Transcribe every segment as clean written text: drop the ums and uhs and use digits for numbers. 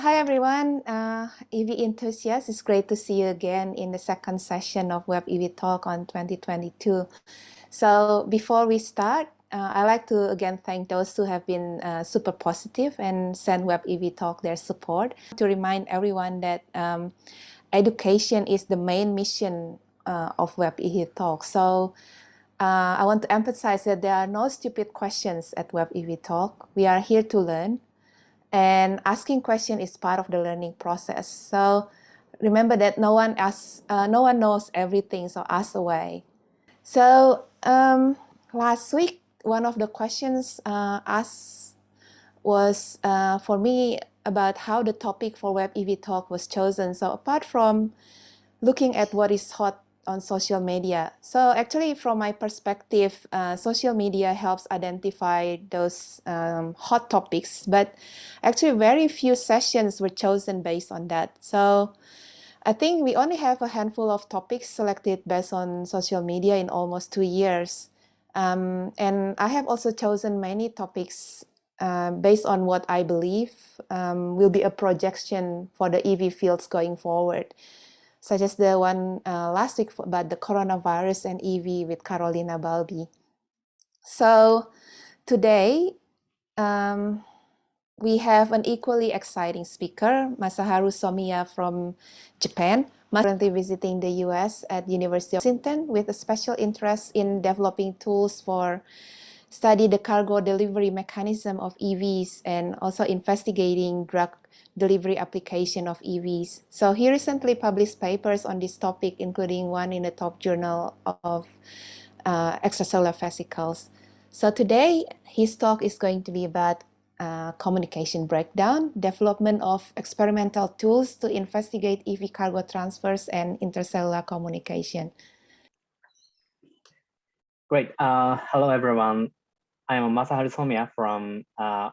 Hi everyone, EV enthusiasts. It's great to see you again in the second session of WebEVTalk on 2022. So before we start, I'd like to again thank those who have been super positive and send WebEVTalk their support. To remind everyone that education is the main mission of WebEVTalk. So I want to emphasize that there are no stupid questions at WebEVTalk. We are here to learn. And asking question is part of the learning process. So remember that no one knows everything, so ask away. So last week, one of the questions asked was for me about how the topic for WebEVTalk was chosen. So apart from looking at what is hot on social media. So actually, from my perspective, social media helps identify those hot topics, but actually very few sessions were chosen based on that. So I think we only have a handful of topics selected based on social media in almost 2 years. And I have also chosen many topics based on what I believe will be a projection for the EV fields going forward, such as the one last week about the coronavirus and EV with Carolina Balbi. So today, we have an equally exciting speaker, Masaharu Somiya from Japan, currently visiting the US at University of Washington with a special interest in developing tools for study the cargo delivery mechanism of EVs and also investigating drug delivery application of EVs. So he recently published papers on this topic, including one in the top journal of Extracellular Vesicles. So today, his talk is going to be about communication breakdown, development of experimental tools to investigate EV cargo transfers and intercellular communication. Great. Hello, everyone. I am Masaharu Somiya from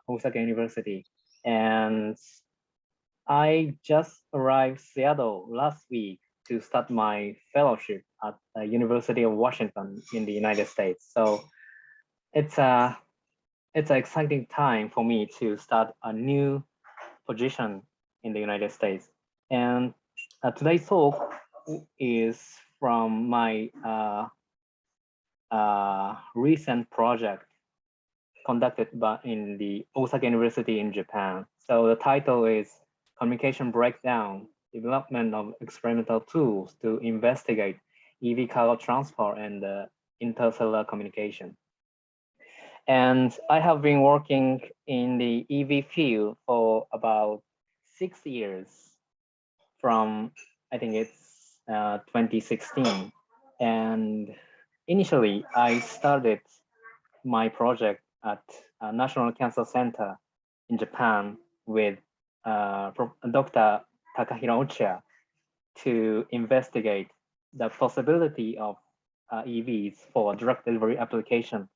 Osaka University, and I just arrived Seattle last week to start my fellowship at the University of Washington in the United States. So it's an exciting time for me to start a new position in the United States. And today's talk is from my recent project conducted in the Osaka University in Japan. So the title is Communication Breakdown, Development of Experimental Tools to Investigate EV cargo Transport and Intercellular Communication. And I have been working in the EV field for about 6 years from, I think it's 2016. And initially I started my project at National Cancer Center in Japan with Dr. Takahiro Ochiya to investigate the possibility of EVs for drug delivery application.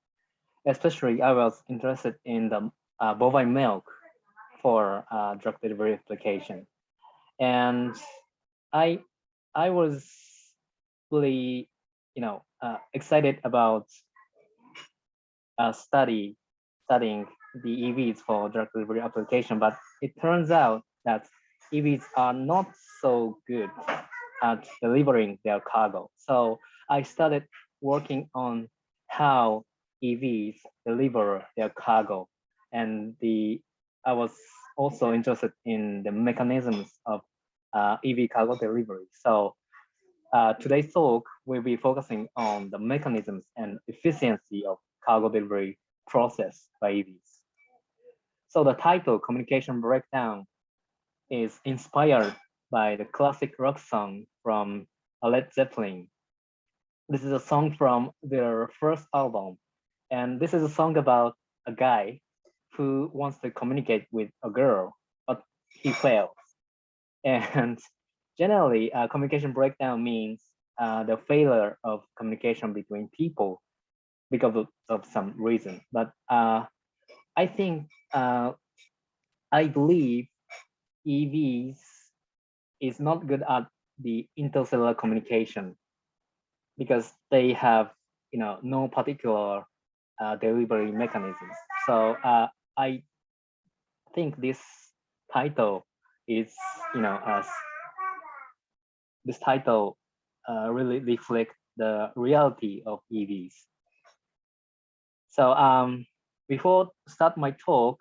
Especially, I was interested in the bovine milk for drug delivery application, and I was really, excited about studying the EVs for drug delivery application, but it turns out that EVs are not so good at delivering their cargo. So I started working on how EVs deliver their cargo, and I was also interested in the mechanisms of EV cargo delivery. So today's talk will be focusing on the mechanisms and efficiency of cargo delivery process by EVs. So the title, Communication Breakdown, is inspired by the classic rock song from Led Zeppelin. This is a song from their first album. And this is a song about a guy who wants to communicate with a girl, but he fails. And generally, communication breakdown means the failure of communication between people because of some reason. But I think, I believe EVs is not good at the intercellular communication because they have, no particular delivery mechanisms. So I think this title is, as this title really reflects the reality of EVs. So before start my talk,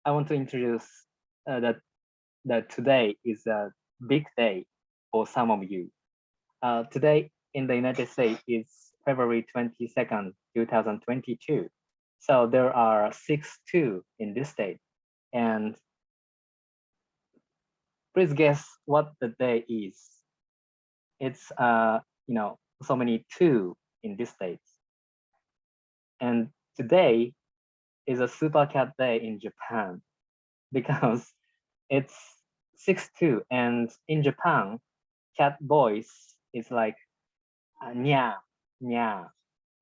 I want to introduce that today is a big day for some of you. Today in the United States is February 22nd, 2022. So there are 6/2 in this state. And please guess what the day is. It's so many 2 in this state. And today is a super cat day in Japan because it's 6/2, and in Japan, cat voice is like nya, nya,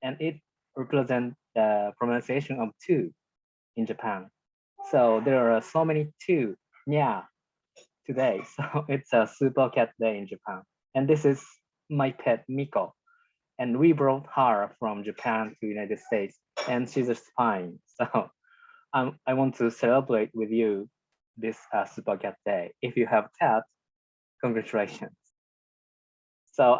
and it represents the pronunciation of 2 in Japan. So there are so many 2 nya today. So it's a super cat day in Japan. And this is my pet Miko. And we brought her from Japan to United States, and she's just fine. So I want to celebrate with you this super cat day. If you have cat, congratulations. So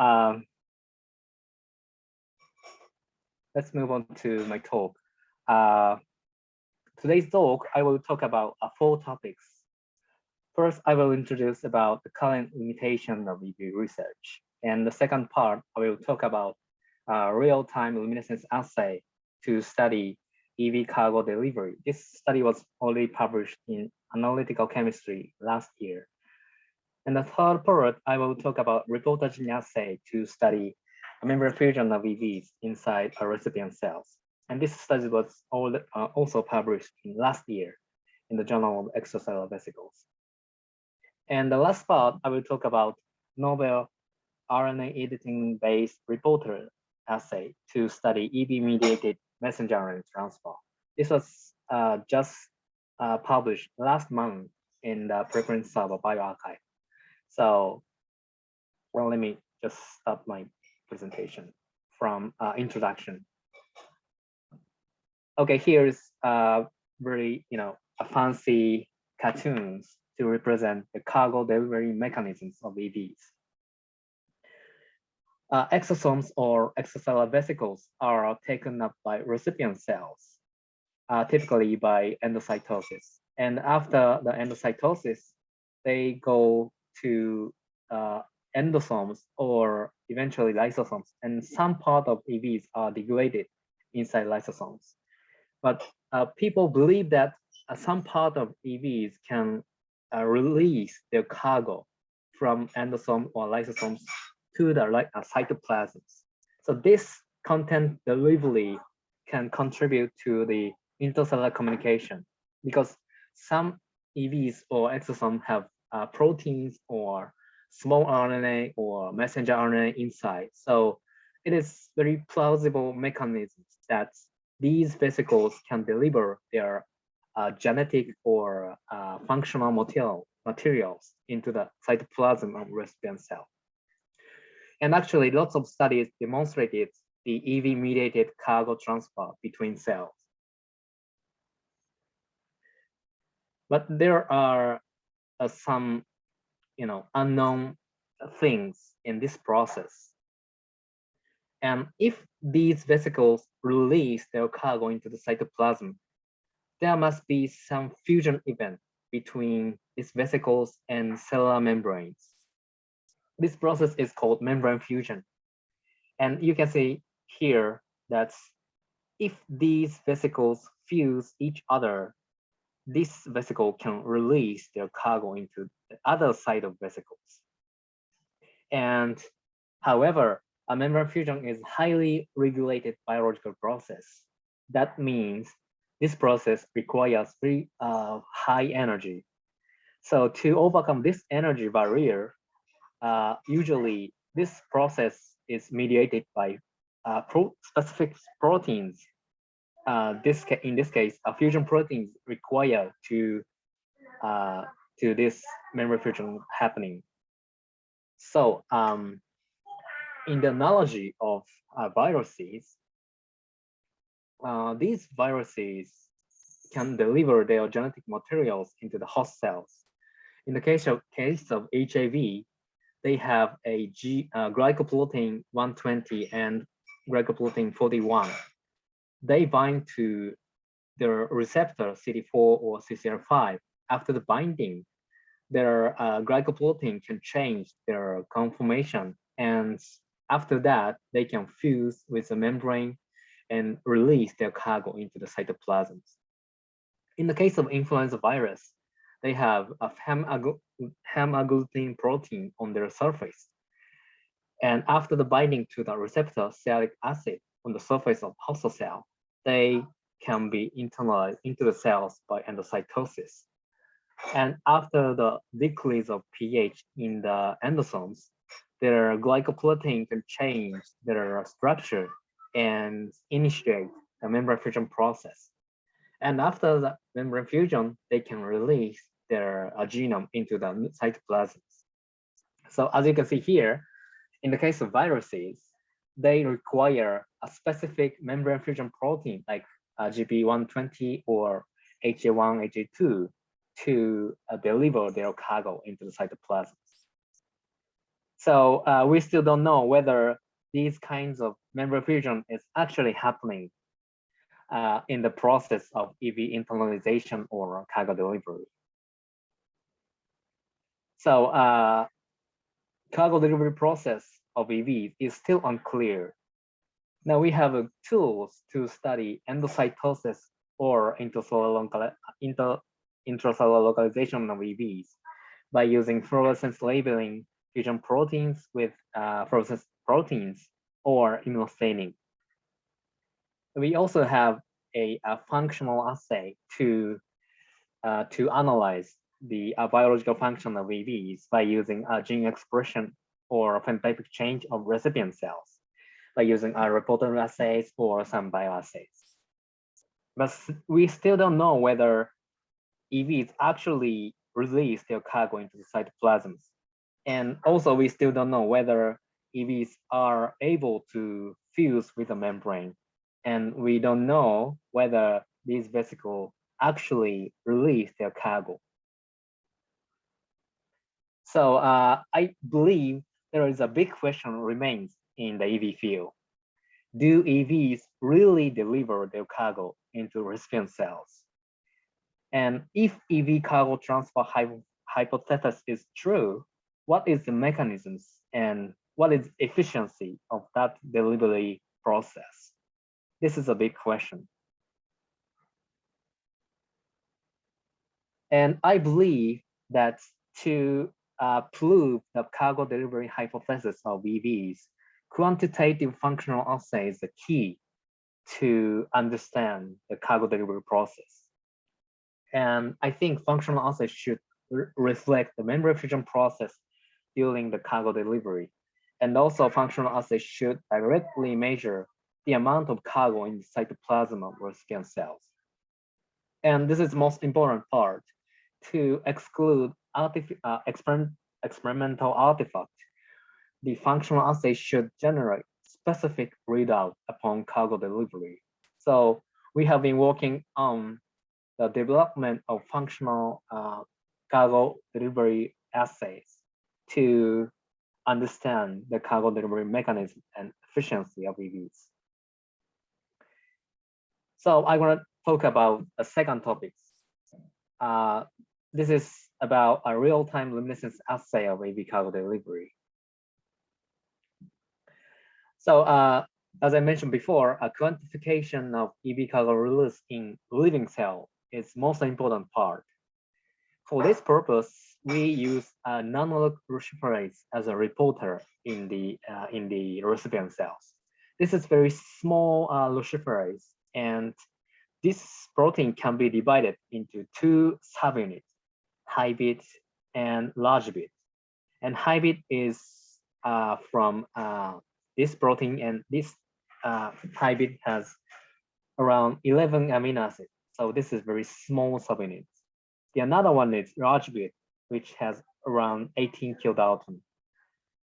let's move on to my talk. Today's talk, I will talk about 4 topics. First, I will introduce about the current limitation of EV research. And the second part, I will talk about real-time luminescence assay to study EV cargo delivery. This study was already published in Analytical Chemistry last year. And the third part, I will talk about reportage assay to study membrane fusion of EVs inside a recipient cells. And this study was also published in last year in the Journal of Extracellular Vesicles. And the last part, I will talk about novel RNA editing-based reporter assay to study EV-mediated messenger RNA transfer. This was just published last month in the preprint server bioRxiv. So, well, let me just start my presentation from introduction. Okay, here's very, a fancy cartoons to represent the cargo delivery mechanisms of EVs. Exosomes or extracellular vesicles are taken up by recipient cells, typically by endocytosis. And after the endocytosis, they go to endosomes or eventually lysosomes, and some part of EVs are degraded inside lysosomes. But people believe that some part of EVs can release their cargo from endosome or lysosomes to the cytoplasms. So this content delivery can contribute to the intercellular communication because some EVs or exosomes have proteins or small RNA or messenger RNA inside. So it is very plausible mechanisms that these vesicles can deliver their genetic or functional materials into the cytoplasm of recipient cell. And actually, lots of studies demonstrated the EV-mediated cargo transfer between cells. But there are some, unknown things in this process. And if these vesicles release their cargo into the cytoplasm, there must be some fusion event between these vesicles and cellular membranes. This process is called membrane fusion. And you can see here that if these vesicles fuse each other, this vesicle can release their cargo into the other side of vesicles. And however, a membrane fusion is highly regulated biological process. That means this process requires very high energy. So to overcome this energy barrier, usually this process is mediated by specific proteins. In this case, a fusion protein is required to this membrane fusion happening. So in the analogy of viruses, these viruses can deliver their genetic materials into the host cells. In the case of HIV, they have a glycoprotein 120 and glycoprotein 41. They bind to the receptor CD4 or CCR5. After the binding, their glycoprotein can change their conformation, and after that, they can fuse with the membrane and release their cargo into the cytoplasm. In the case of influenza virus, they have a hemagglutinin protein on their surface. And after the binding to the receptor sialic acid on the surface of host cell, they can be internalized into the cells by endocytosis. And after the decrease of pH in the endosomes, their glycoprotein can change their structure and initiate the membrane fusion process. And after the membrane fusion, they can release their genome into the cytoplasm. So as you can see here, in the case of viruses, they require a specific membrane fusion protein like GP120 or HA1, HA2 to deliver their cargo into the cytoplasm. So we still don't know whether these kinds of membrane fusion is actually happening in the process of EV internalization or cargo delivery. So cargo delivery process of EVs is still unclear. Now we have tools to study endocytosis or intracellular localization of EVs by using fluorescence labeling fusion proteins with fluorescence proteins or immunostaining. We also have a functional assay to analyze the biological function of EVs by using gene expression or phenotypic change of recipient cells by using reporter assays or some bioassays. But we still don't know whether EVs actually release their cargo into the cytoplasm. And also we still don't know whether EVs are able to fuse with the membrane. And we don't know whether these vesicles actually release their cargo. So I believe there is a big question remains in the EV field. Do EVs really deliver their cargo into recipient cells? And if EV cargo transfer hypothesis is true, what is the mechanisms and what is efficiency of that delivery process? This is a big question. And I believe that to prove the cargo delivery hypothesis of EVs, quantitative functional assay is the key to understand the cargo delivery process. And I think functional assays should reflect the membrane fusion process during the cargo delivery. And also functional assays should directly measure the amount of cargo in the cytoplasm of recipient cells. And this is the most important part, to exclude experimental artifact. The functional assay should generate specific readout upon cargo delivery. So we have been working on the development of functional cargo delivery assays to understand the cargo delivery mechanism and efficiency of EVs. So I want to talk about a second topic. This is about a real-time luminescence assay of EV cargo delivery. So as I mentioned before, a quantification of EV cargo release in living cell is most important part. For this purpose, we use a nanoluciferase as a reporter in the recipient cells. This is very small luciferase, and this protein can be divided into two subunits, high bit and large bit. And high bit is from this protein, and this high bit has around 11 amino acids. So this is very small subunits. The another one is large bit, which has around 18 kilodalton.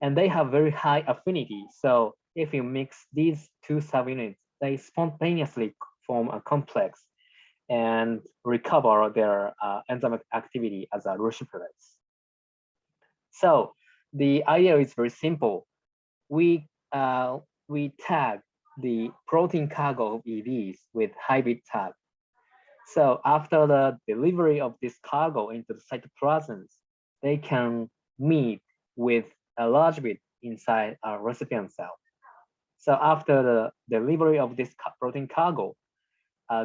And they have very high affinity. So if you mix these two subunits, they spontaneously form a complex and recover their enzymatic activity as a luciferase. So the idea is very simple. We tag the protein cargo of EVs with hybrid tag. So after the delivery of this cargo into the cytoplasm, they can meet with a large bit inside a recipient cell. So after the delivery of this protein cargo,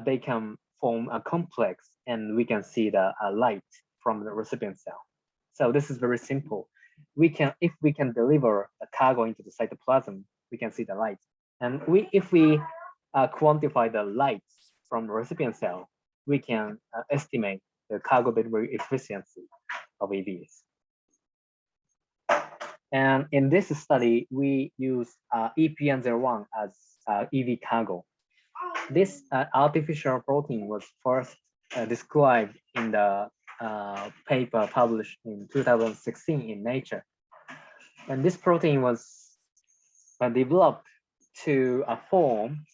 they can form a complex, and we can see the light from the recipient cell. So this is very simple. If we can deliver the cargo into the cytoplasm, we can see the light. And if we quantify the light from the recipient cell, we can estimate the cargo delivery efficiency of EVs. And in this study, we use EPN01 as EV cargo. This artificial protein was first described in the paper published in 2016 in Nature. And this protein was developed to form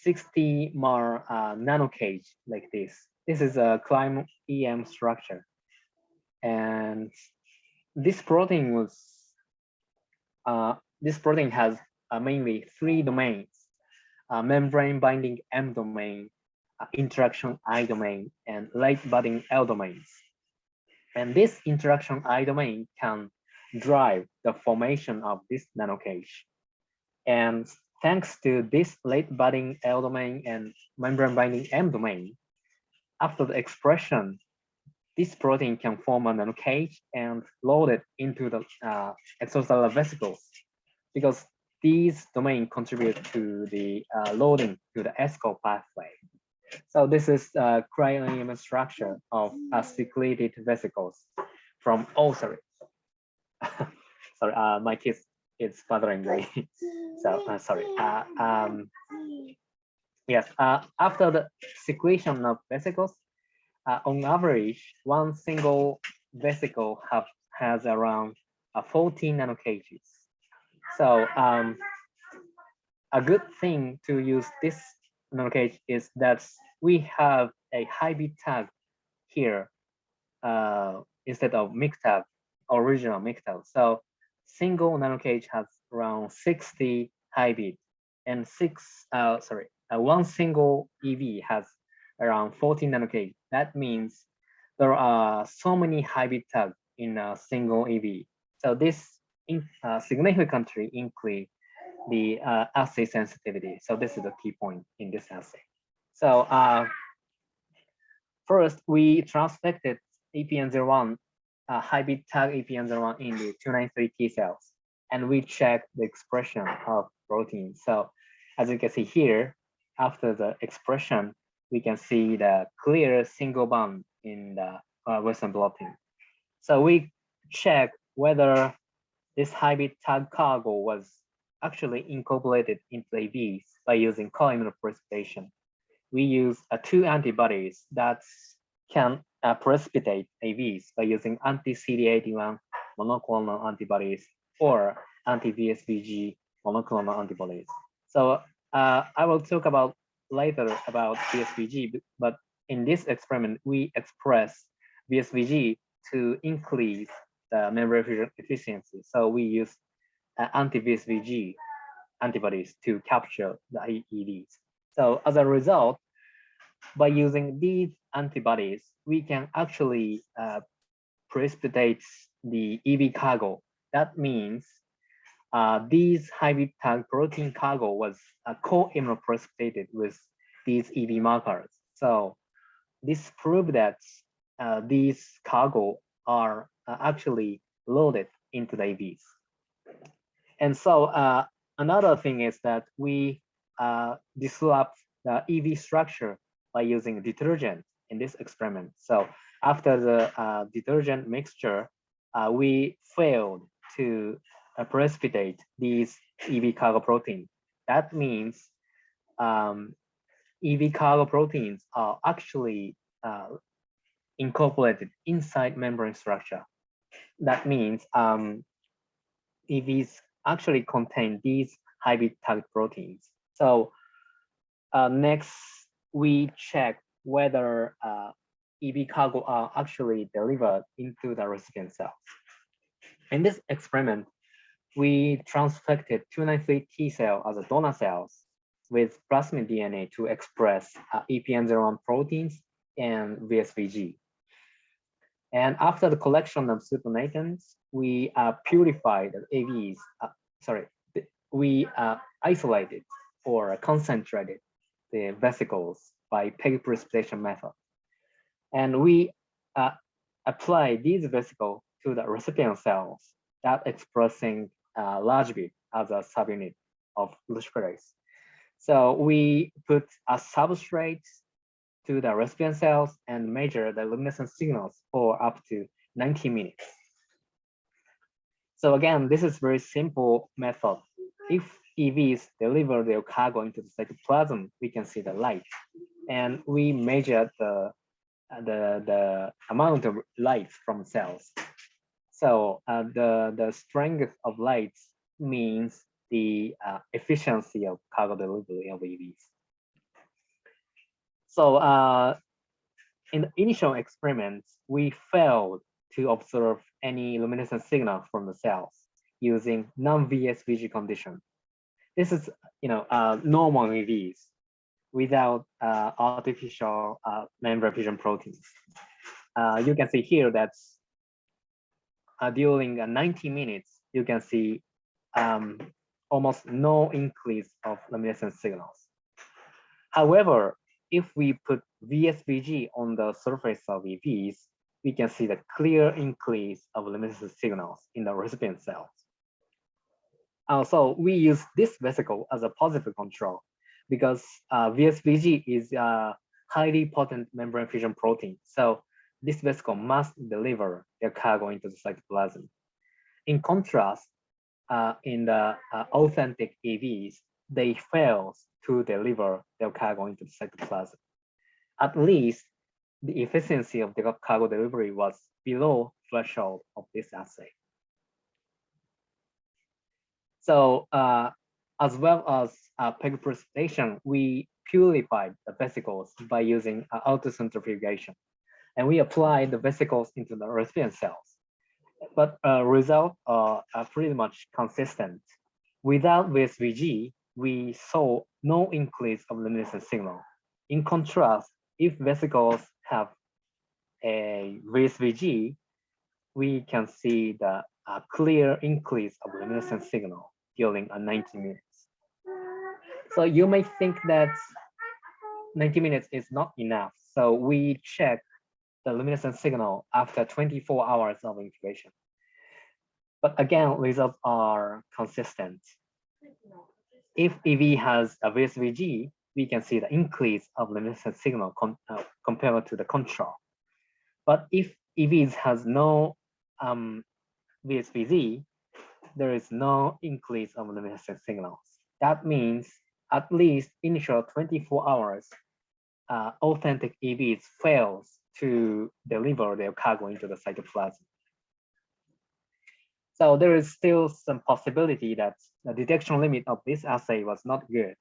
60 more nanocage like this. This is a climb EM structure. And this protein has mainly 3 domains: membrane binding M domain, interaction I domain, and light binding L domains. And this interaction I domain can drive the formation of this nanocage. And thanks to this light binding L domain and membrane binding M domain, after the expression, this protein can form a nanocage and load it into the extracellular vesicles, because these domains contribute to the loading to the ESCO pathway. So this is a cryo-EM structure of secreted vesicles from, oh, sorry. Sorry, my kids is bothering me. So sorry. Yes, after the secretion of vesicles, on average, one single vesicle has around 14 nanocages. So a good thing to use this nanocage is that we have a hybrid tag here instead of mixed tag, original mixed tag. So single nanocage has around 60 hybrid, and one single EV has around 14 nanocage. That means there are so many hybrid tags in a single EV. So this significantly increase the assay sensitivity. So this is a key point in this assay. So first, we transfected EPN01, hybrid tag EPN01 in the 293 T cells, and we checked the expression of protein. So as you can see here, after the expression, we can see the clear single bond in the Western blotting. So we check whether this hybrid tag cargo was actually incorporated into AVs by using co-immunoprecipitation. We use 2 antibodies that can precipitate AVs by using anti-CD81 monoclonal antibodies or anti-VSVG monoclonal antibodies. So I will talk about later about VSVG, but in this experiment, we express VSVG to increase the membrane efficiency. So we use anti-VSVG antibodies to capture the EVs. So as a result, by using these antibodies, we can actually precipitate the EV cargo. That means these hybrid tag protein cargo was co-immunoprecipitated with these EV markers. So this proved that these cargo are actually loaded into the EVs. And so another thing is that we disrupt the EV structure by using detergent in this experiment. So after the detergent mixture, we failed to precipitate these EV cargo proteins. That means EV cargo proteins are actually incorporated inside membrane structure. That means EVs actually contain these hybrid tag proteins. So next, we check whether EV cargo are actually delivered into the recipient cell. In this experiment, we transfected 293 T cell as a donor cells with plasmid DNA to express EPN01 proteins and VSVG. And after the collection of supernatants, we purified the AVs, we isolated or concentrated the vesicles by PEG precipitation method. And we apply these vesicles to the recipient cells that expressing large bit as a subunit of luciferase. So we put a substrate to the recipient cells and measure the luminescence signals for up to 90 minutes. So again, this is very simple method. If EVs deliver their cargo into the cytoplasm, we can see the light, and we measure the amount of light from cells. So the strength of light means the efficiency of cargo delivery of EVs. So in the initial experiments, we failed to observe any luminescent signal from the cells using non-VSVG condition. This is normal EVs without artificial membrane fusion proteins. You can see here that during 90 minutes, you can see almost no increase of luminescent signals. However, if we put VSVG on the surface of EVs, we can see the clear increase of luminescent signals in the recipient cells. Also, we use this vesicle as a positive control because VSVG is a highly potent membrane fusion protein. So this vesicle must deliver their cargo into the cytoplasm. In contrast, in the authentic EVs, they fail to deliver their cargo into the cytoplasm. At least the efficiency of the cargo delivery was below threshold of this assay. So as well as PEG precipitation, we purified the vesicles by using autocentrifugation. And we applied the vesicles into the recipient cells. But results are pretty much consistent. Without VSVG, we saw no increase of luminescent signal. In contrast, if vesicles have a VSVG, we can see the clear increase of luminescent signal during 90 minutes. So you may think that 90 minutes is not enough. So we check the luminescent signal after 24 hours of incubation. But again, results are consistent. If EV has a VSVG, we can see the increase of luminescent signal compared to the control. But if EVs has no VSVG, there is no increase of luminescent signals. That means at least initial 24 hours, authentic EVs fails to deliver their cargo into the cytoplasm. So there is still some possibility that the detection limit of this assay was not good.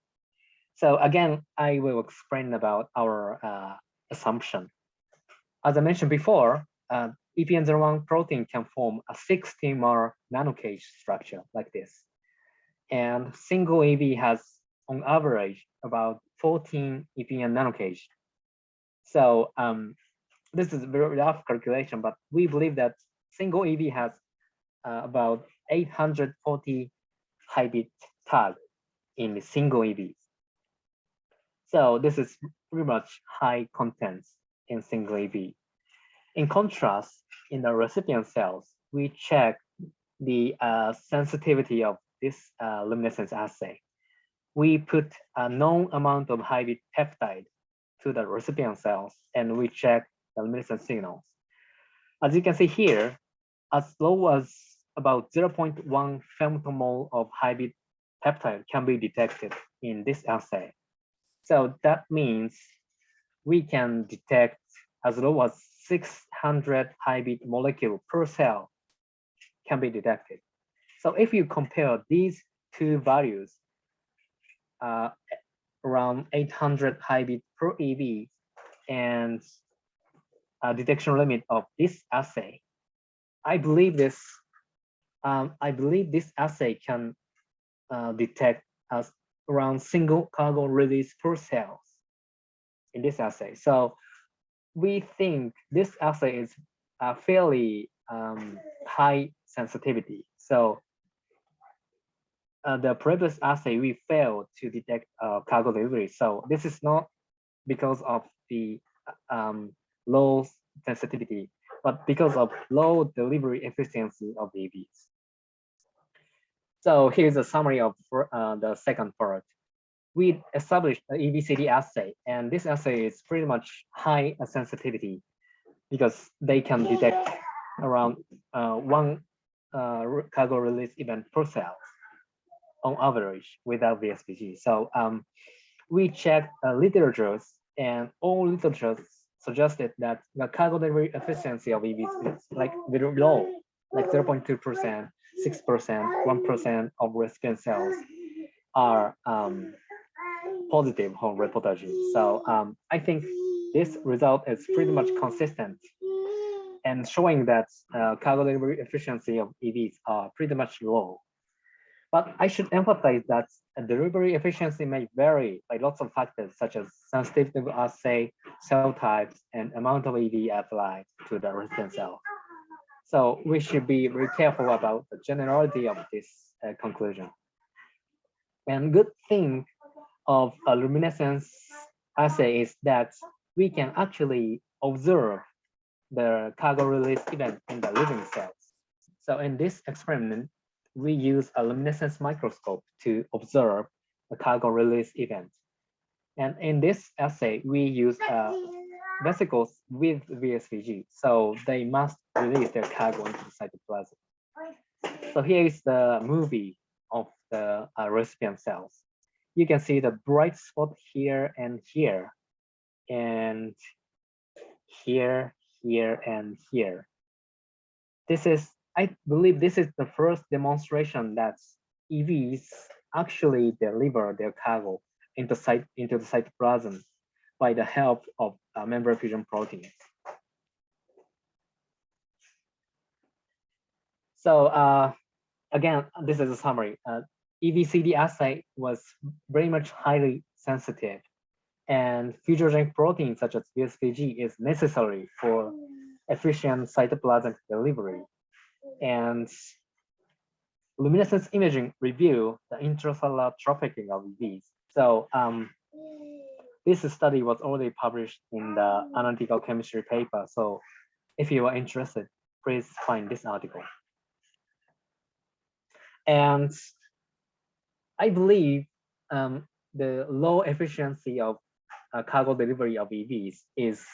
So again, I will explain about our assumption. As I mentioned before, EPN01 protein can form a 16-mer nanocage structure like this. And single EV has, on average, about 14 EPN nanocage. So this is a very rough calculation, but we believe that single EV has about 840 high bit tag in the single EVs. So this is pretty much high contents in single EV. In contrast, in the recipient cells, we check the sensitivity of this luminescence assay. We put a known amount of high bit peptide to the recipient cells, and we check the luminescent signals. As you can see here, as low as about 0.1 femtomole of high bit peptide can be detected in this assay. So that means we can detect as low as 600 high bit molecule per cell can be detected. So if you compare these two values, around 800 high bit per EV and a detection limit of this assay, I believe this I believe this assay can detect as around single cargo release per cells in this assay. So we think this assay is fairly high sensitivity. So the previous assay, we failed to detect cargo delivery. So this is not because of the low sensitivity, but because of low delivery efficiency of the EVs. So here's a summary of the second part. We established an Ebcd assay, and this assay is pretty much high sensitivity because they can detect around one cargo release event per cell on average without VSPG. So we checked literatures, and all literatures suggested that the cargo delivery efficiency of EVs is like very low, like 0.2%, 6%, 1% of recipient cells are positive on reportage. So I think this result is pretty much consistent and showing that cargo delivery efficiency of EVs are pretty much low. But I should emphasize that delivery efficiency may vary by lots of factors such as sensitivity of assay, cell types, and amount of EV applied to the recipient cell. So we should be very careful about the generality of this conclusion. And good thing of a luminescence assay is that we can actually observe the cargo release event in the living cells. So in this experiment, we use a luminescence microscope to observe the cargo release event. And in this assay, we use vesicles with VSVG, so they must release their cargo into the cytoplasm. So here is the movie of the recipient cells. You can see the bright spot here and here, and here, here, and here. This is, I believe this is the first demonstration that EVs actually deliver their cargo into the cytoplasm by the help of membrane fusion proteins. So again, this is a summary. Ebcd assay was very much highly sensitive, and fusogenic proteins such as VSVG is necessary for efficient cytoplasmic delivery. And luminescence imaging review the intracellular trafficking of EVs. So this study was already published in the analytical chemistry paper. So if you are interested, please find this article. And I believe the low efficiency of cargo delivery of EVs is,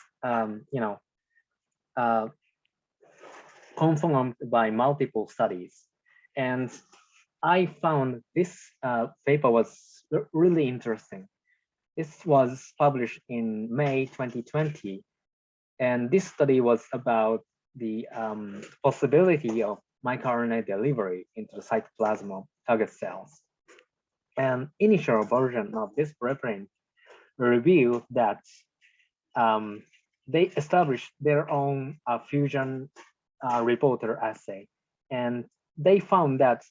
confirmed by multiple studies. And I found this paper was really interesting. This was published in May 2020. And this study was about the possibility of microRNA delivery into the cytoplasm of target cells. And initial version of this preprint revealed that they established their own fusion reporter assay. And they found that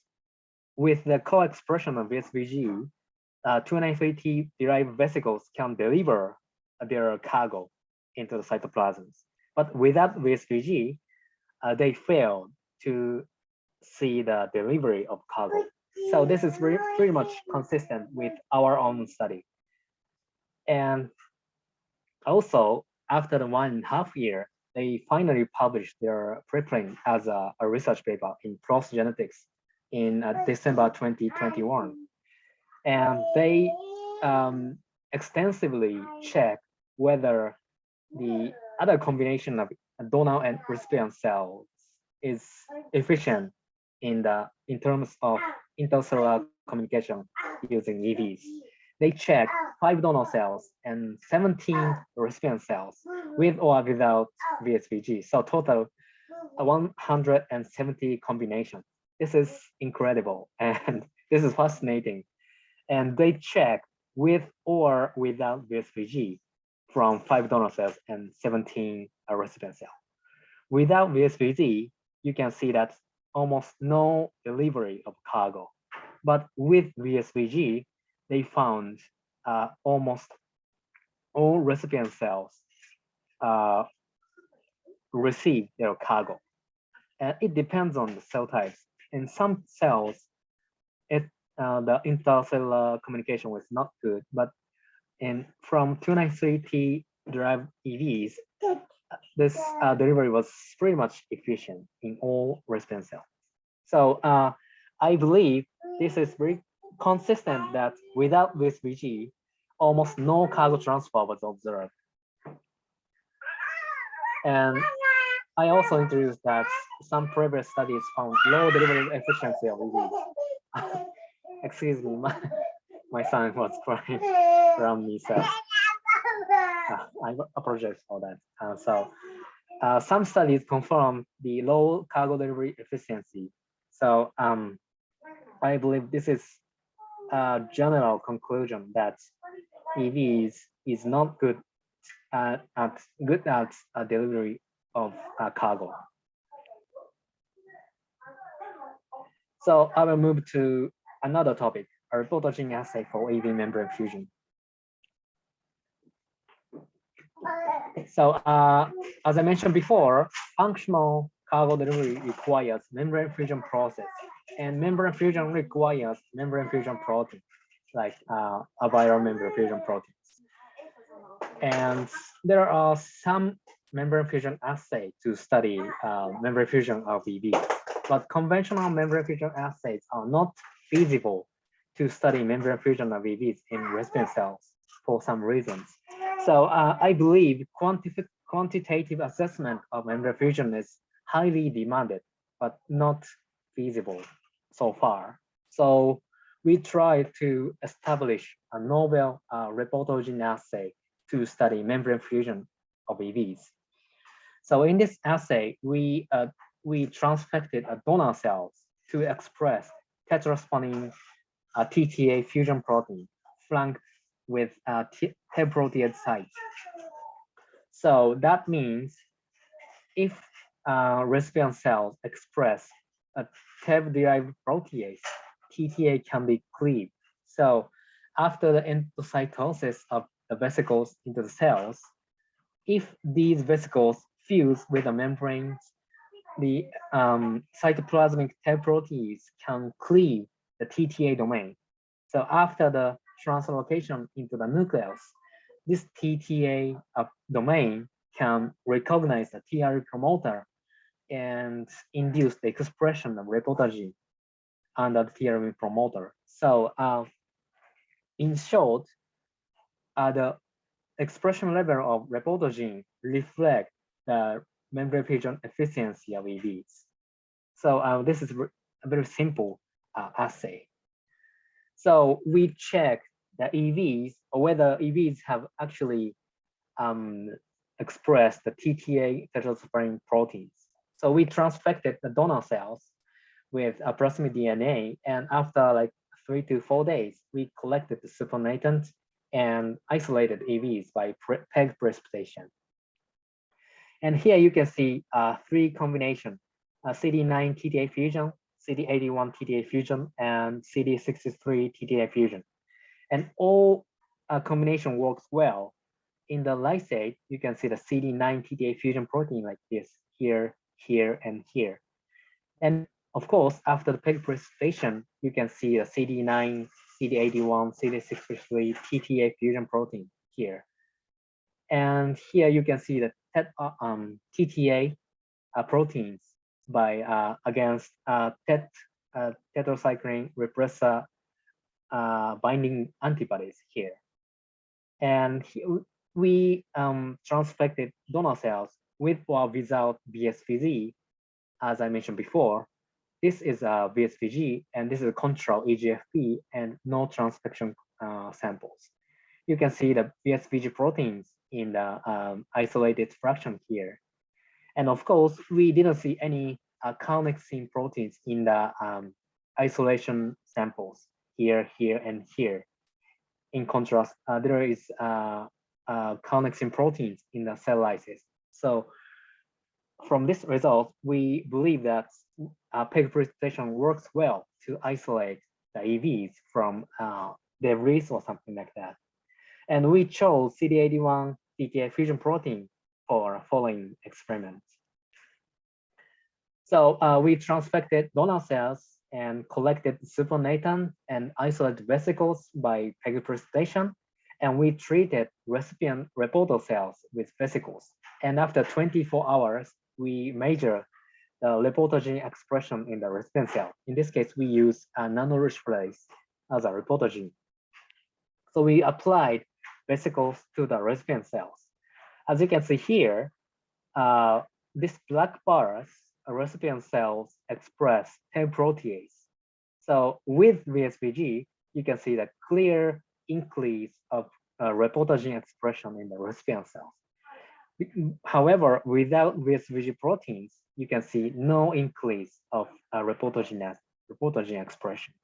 with the co-expression of VSVG, 293T derived vesicles can deliver their cargo into the cytoplasms. But without VSVG, they failed to see the delivery of cargo. So this is pretty much consistent with our own study. And also, after the 1.5 years, they finally published their preprint as a research paper in PLOS Genetics in December 2021. And they extensively checked whether the other combination of donor and recipient cells is efficient in terms of intercellular communication using EVs. They checked 5 donor cells and 17 recipient cells with or without VSVG. So total 170 combinations. This is incredible and this is fascinating. And they checked with or without VSVG from 5 donor cells and 17 recipient cells. Without VSVG, you can see that almost no delivery of cargo. But with VSVG, they found almost all recipient cells receive their cargo. And it depends on the cell types. In some cells, the intercellular communication was not good, but from 293T derived EVs, this delivery was pretty much efficient in all recipient cells. So I believe this is very consistent that without this VG, almost no cargo transfer was observed. And I also introduced that some previous studies found low delivery efficiency of EVs. Excuse me, my son was crying around me, so I apologize for that. Some studies confirm the low cargo delivery efficiency. So I believe this is a general conclusion that EVs is not good at delivery of cargo. So I will move to another topic, a reporter-gene assay for EV membrane fusion. So as I mentioned before, functional cargo delivery requires membrane fusion process, and membrane fusion requires membrane fusion protein, like a viral membrane fusion proteins. And there are some membrane fusion assays to study membrane fusion of EV, but conventional membrane fusion assays are not feasible to study membrane fusion of EVs in recipient cells for some reasons. So I believe quantitative assessment of membrane fusion is highly demanded, but not feasible so far. So we try to establish a novel reporter-gene assay to study membrane fusion of EVs. So in this assay, we transfected donor cells to express tetraspanin TTA fusion protein flanked with TEB protease sites. So that means if recipient cells express a TEB-derived protease, TTA can be cleaved. So after the endocytosis of the vesicles into the cells, if these vesicles fuse with the membranes, the cytoplasmic TEB protease can cleave the TTA domain. So after the translocation into the nucleus, this TTA domain can recognize the TRE promoter and induce the expression of reporter gene under the TRE promoter. So in short, the expression level of reporter gene reflect the membrane fusion efficiency of EVs. So this is a very simple assay. So we check the EVs, or whether EVs have actually expressed the TTA tetraspanin proteins. So we transfected the donor cells with a plasmid DNA, and after like 3 to 4 days, we collected the supernatant and isolated EVs by PEG precipitation. And here you can see 3 combinations: CD9 TTA fusion, CD81 TTA fusion, and CD63 TTA fusion. And all combination works well. In the lysate, you can see the CD9 TTA fusion protein like this, here, here, and here. And of course, after the PEG precipitation, you can see a CD9, CD81, CD63 TTA fusion protein here. And here you can see the TTA proteins by against tetracycline repressor binding antibodies here. And we transfected donor cells with or without VSVG, as I mentioned before. This is a VSVG, and this is a control EGFP and no transfection samples. You can see the VSVG proteins in the isolated fraction here. And of course, we didn't see any connexin proteins in the isolation samples here, here, and here. In contrast, there is connexin proteins in the cell lysis. So from this result, we believe that PEG precipitation works well to isolate the EVs from debris or something like that. And we chose CD81 TTA fusion protein for following experiments. So we transfected donor cells and collected supernatant and isolated vesicles by PEG precipitation. And we treated recipient reporter cells with vesicles. And after 24 hours, we measure the reporter gene expression in the recipient cell. In this case, we use a nanoparticles as a reporter gene. So we applied vesicles to the recipient cells. As you can see here, this black bars, recipient cells express 10 protease. So with VSVG, you can see the clear increase of reporter gene expression in the recipient cells. However, without VSVG proteins, you can see no increase of reporter gene expression.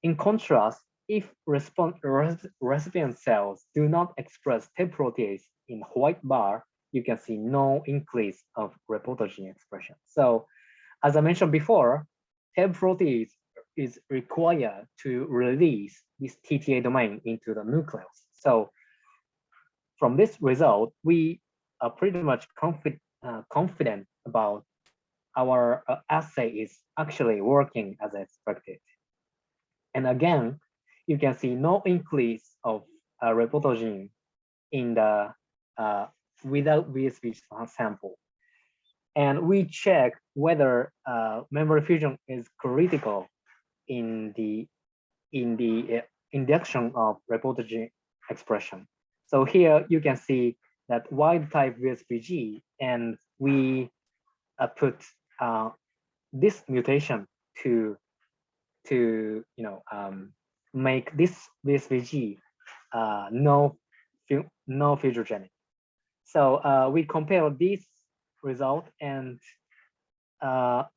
In contrast, if recipient cells do not express TEB protease in white bar, you can see no increase of reporter gene expression. So as I mentioned before, TEB protease is required to release this TTA domain into the nucleus. So from this result, we are pretty much confident about our assay is actually working as expected. And again, you can see no increase of reporter gene in the without VSV sample. And we check whether membrane fusion is critical in the induction of reporter gene expression. So here you can see that wild type VSVG, and we put this mutation to make this VSVG no fusiogenic. So we compare this result, and the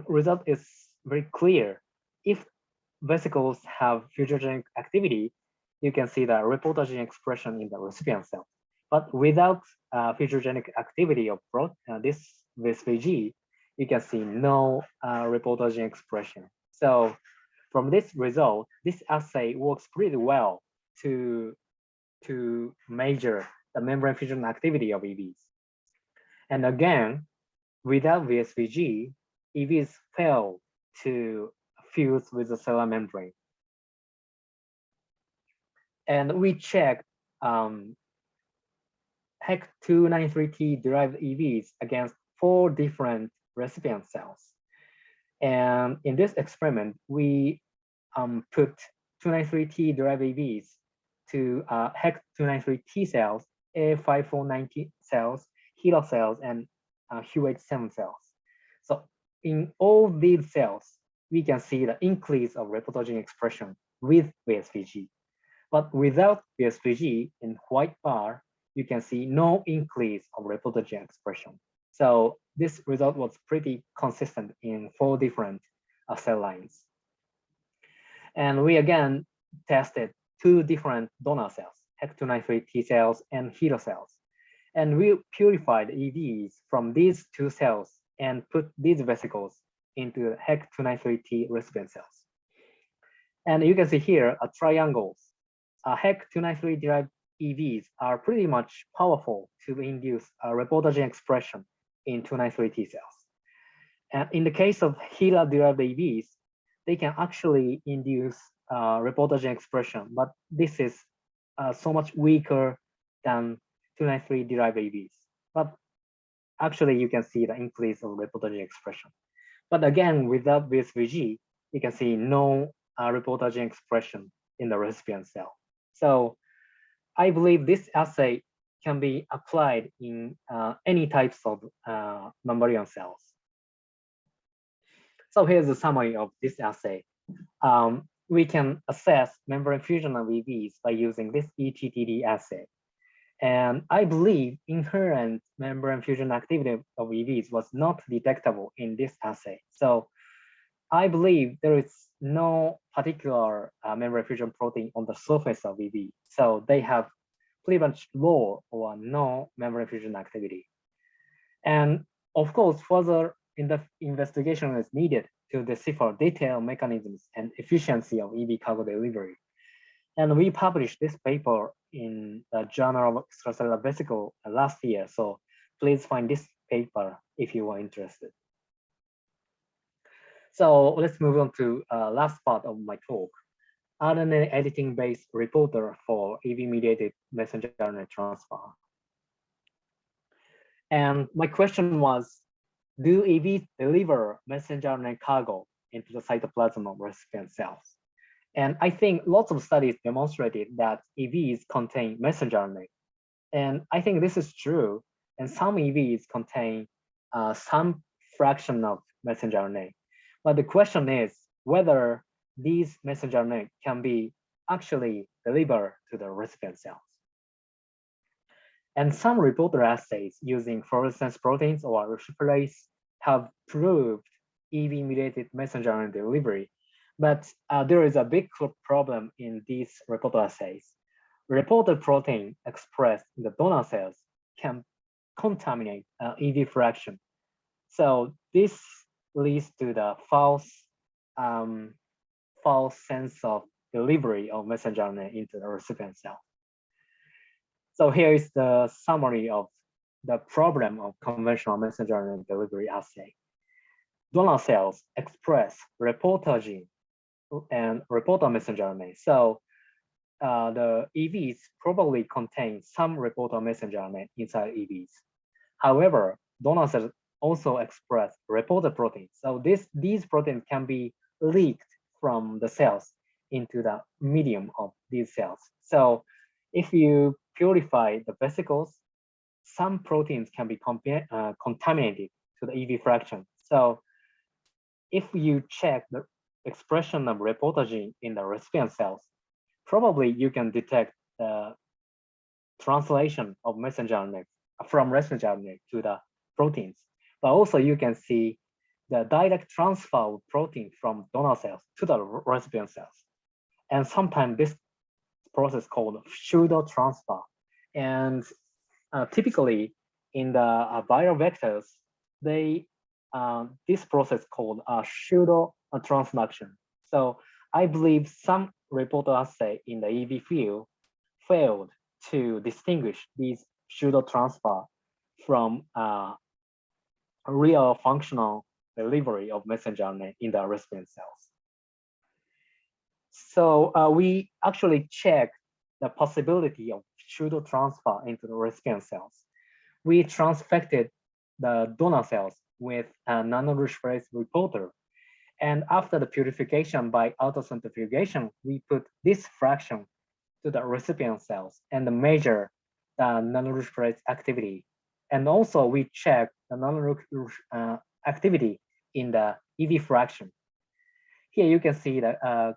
result is very clear. If vesicles have fusiogenic activity, you can see the reporter gene expression in the recipient cell. But without fusiogenic activity of this VSVG, you can see no reporter gene expression. So from this result, this assay works pretty well to measure the membrane fusion activity of EVs. And again, without VSVG, EVs fail to fuse with the cellular membrane. And we checked HEC293T derived EVs against 4 different recipient cells. And in this experiment, we put 293T derived EVs to HEC293T cells, A5490 cells, HeLa cells, and Hu87 cells. So in all these cells, we can see the increase of reporter gene expression with VSVG. But without VSVG in white bar, you can see no increase of reporter gene expression. So this result was pretty consistent in 4 different cell lines. And we again tested 2 different donor cells, HEC293T cells and HeLa cells. And we purified EVs from these 2 cells and put these vesicles into HEC293T recipient cells. And you can see here triangles. HEC293 derived EVs are pretty much powerful to induce reporter gene expression in 293T cells. And in the case of HeLa derived EVs, they can actually induce reporter gene expression, but this is so much weaker than 293 derived EVs. But actually, you can see the increase of reporter gene expression. But again, without VSVG, you can see no reporter gene expression in the recipient cell. So I believe this assay can be applied in any types of mammalian cells. So here's a summary of this assay. We can assess membrane fusion of EVs by using this ETTD assay. And I believe inherent membrane fusion activity of EVs was not detectable in this assay. So I believe there is no particular membrane fusion protein on the surface of EV. So they have pretty much low or no membrane fusion activity. And of course, further investigation is needed to decipher detailed mechanisms and efficiency of EV cargo delivery. And we published this paper in the Journal of Extracellular Vesicle last year. So please find this paper if you are interested. So let's move on to last part of my talk. RNA editing-based reporter for EV-mediated messenger RNA transfer. And my question was, do EVs deliver messenger RNA cargo into the cytoplasm of recipient cells? And I think lots of studies demonstrated that EVs contain messenger RNA. And I think this is true. And some EVs contain some fraction of messenger RNA. But the question is whether these messenger RNA can be actually delivered to the recipient cells. And some reporter assays using fluorescence proteins or luciferase have proved EV-mediated messenger RNA delivery. But there is a big problem in these reporter assays. Reporter protein expressed in the donor cells can contaminate EV fraction. So this leads to the false sense of delivery of messenger RNA into the recipient cell. So here is the summary of the problem of conventional messenger RNA delivery assay. Donor cells express reporter gene and reporter messenger RNA. So the EVs probably contain some reporter messenger RNA inside EVs. However, donor cells also express reporter proteins. So these proteins can be leaked from the cells into the medium of these cells. So if you purify the vesicles, some proteins can be contaminated to the EV fraction. So if you check the expression of reporter gene in the recipient cells, probably you can detect the translation of messenger RNA from messenger RNA to the proteins. But also you can see the direct transfer of protein from donor cells to the recipient cells. And sometimes this process called pseudo transfer. And typically in the viral vectors, this process called pseudo transduction. So I believe some reporter assay in the EV field failed to distinguish these pseudo transfer from real functional delivery of messenger RNA in the recipient cells. So we actually checked the possibility of pseudo transfer into the recipient cells. We transfected the donor cells with a nanoluciferase reporter. And after the purification by autocentrifugation, we put this fraction to the recipient cells and measure the nanoluciferase activity. And also we check the nanoluciferase activity in the EV fraction. Here you can see that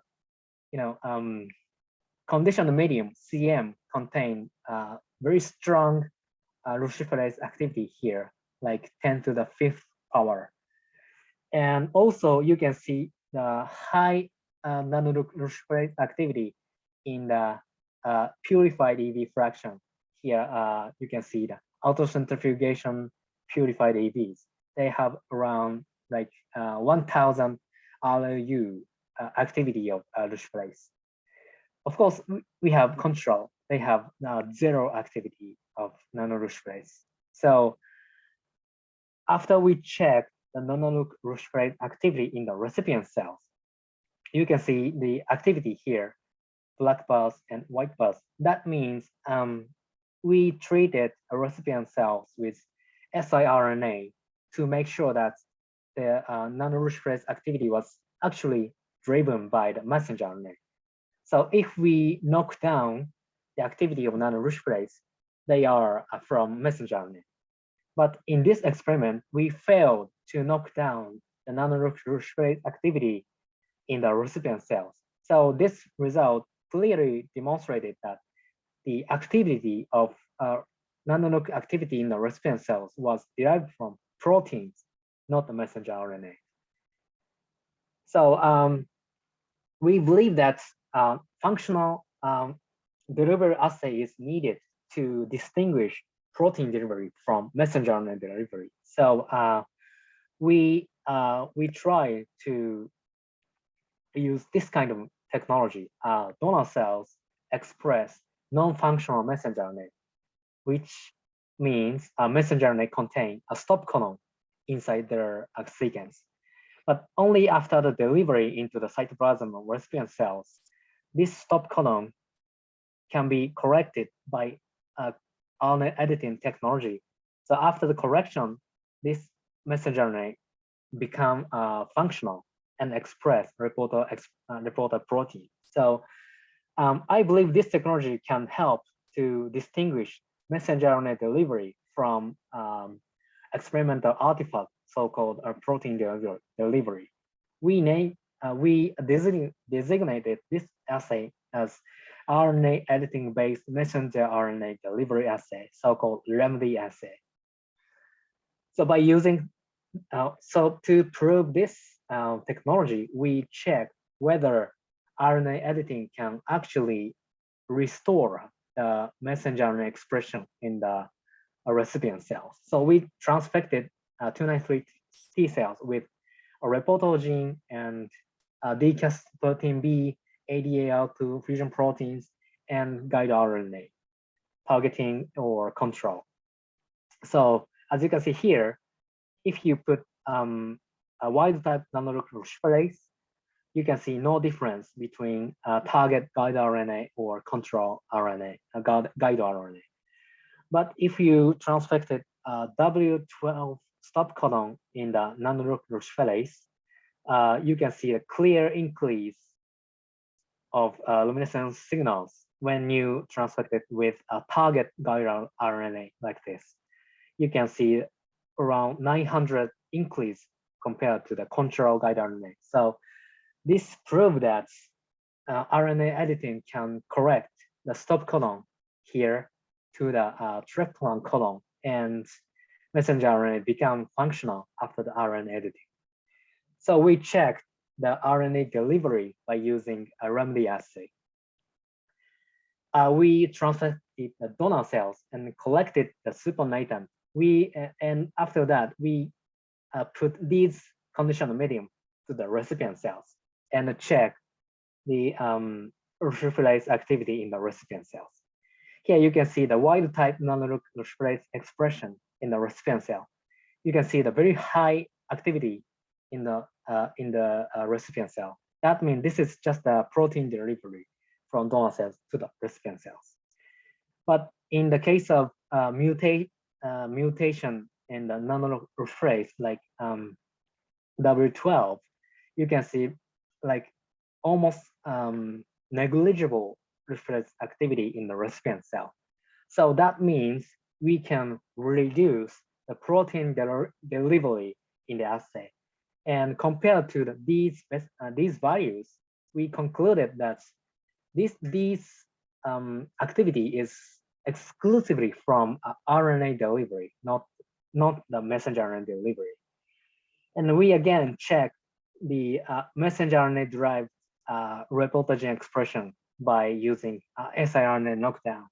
conditioned medium CM contain very strong luciferase activity here, like 10 to the 5th power. And also you can see the high nanoluciferase activity in the purified EV fraction. Here you can see the autocentrifugation purified EVs. They have around like 1000 ROU activity of luciferase. Of course, we have control. They have zero activity of nanoluciferase. So after we check the nanoluciferase activity in the recipient cells, you can see the activity here, black bars and white bars. That means we treated recipient cells with siRNA to make sure that the nanoluciferase activity was actually driven by the messenger RNA. So if we knock down the activity of nanoluciferase, they are from messenger RNA. But in this experiment, we failed to knock down the nanoluciferase activity in the recipient cells. So this result clearly demonstrated that the activity of nanonuclear activity in the recipient cells was derived from proteins, not the messenger RNA. So we believe that functional delivery assay is needed to distinguish protein delivery from messenger RNA delivery. So we try to use this kind of technology. Donor cells express non-functional messenger RNA, which means a messenger RNA contain a stop codon inside their sequence. But only after the delivery into the cytoplasm of recipient cells, this stop codon can be corrected by RNA editing technology. So after the correction, this messenger RNA become functional and express reporter protein. So I believe this technology can help to distinguish messenger RNA delivery from experimental artifact, so-called protein delivery. We designated this assay as RNA editing-based messenger RNA delivery assay, so-called REMEDY assay. So by using, so to prove this technology, we check whether RNA editing can actually restore the messenger RNA expression in the recipient cells. So we transfected 293 T cells with a reporter gene and DCAS13B, ADAR2 fusion proteins, and guide RNA targeting or control. So as you can see here, if you put a wild type nanonucleotides, you can see no difference between target guide RNA or control RNA, guide RNA. But if you transfected W12 stop codon in the nanonucleotides, you can see a clear increase of luminescence signals when you transfect it with a target guide RNA like this. You can see around 900 increase compared to the control guide RNA. So this proves that RNA editing can correct the stop codon here to the triplan codon, and messenger RNA become functional after the RNA editing. So we checked the RNA delivery by using a REMEDY assay. We transfected the donor cells and collected the supernatant. And after that, we put these conditional medium to the recipient cells and check the erythropoiesis activity in the recipient cells. Here you can see the wild type nanonucleotides expression in the recipient cell. You can see the very high activity in the recipient cell. That means this is just a protein delivery from donor cells to the recipient cells. But in the case of mutation in the nanonucleotide like W12, you can see like almost negligible reflex activity in the recipient cell. So that means we can reduce the protein delivery in the assay. And compared to these values, we concluded that this activity is exclusively from RNA delivery, not the messenger RNA delivery. And we again check the messenger RNA derived reporter gene expression by using siRNA knockdown.